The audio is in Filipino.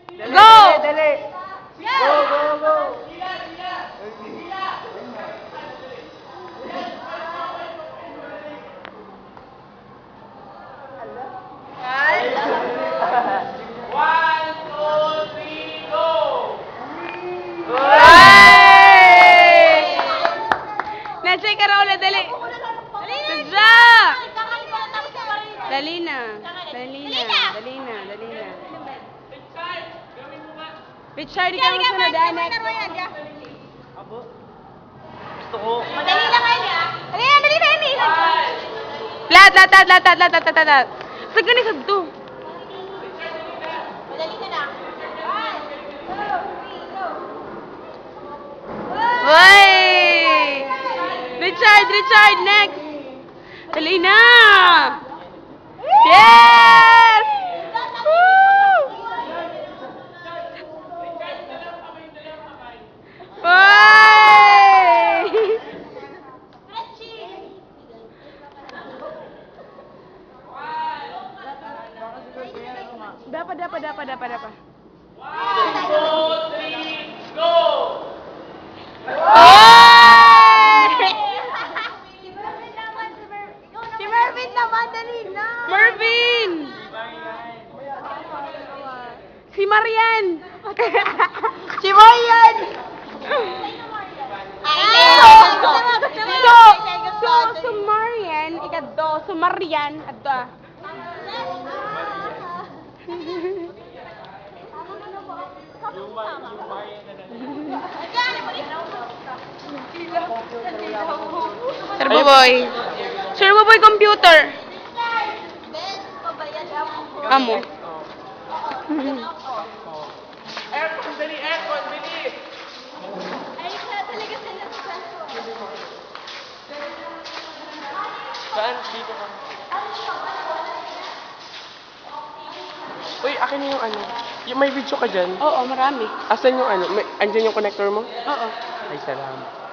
Go! Dali! Go, go, go! Ay! Nasay ka raw ulit, dali. Sadya! Dali na. Dali na. Dali na. Dali na. Richard, ikaw ang sunod, anak. Gusto ko. Madali lang kayo niya. Dali na, dali na, dali na. Lat. Sa ganun to. Madali ka na. Hoy! Richard, next! Dali na! Yes! Woo! Hoy! Dapa. Si Mervin naman, dali na. Mervin! Si Marian! Si Marian! So Marian, ikadto, so Marian, adto. Sir Boboy, computer. Amo. Aircon, dali! Saan? Dito ka. Uy, akin na yung ano. Yung may video ka dyan. Oo, marami. Asan yung ano? Andyan yung connector mo? Oo. Ay, salamat.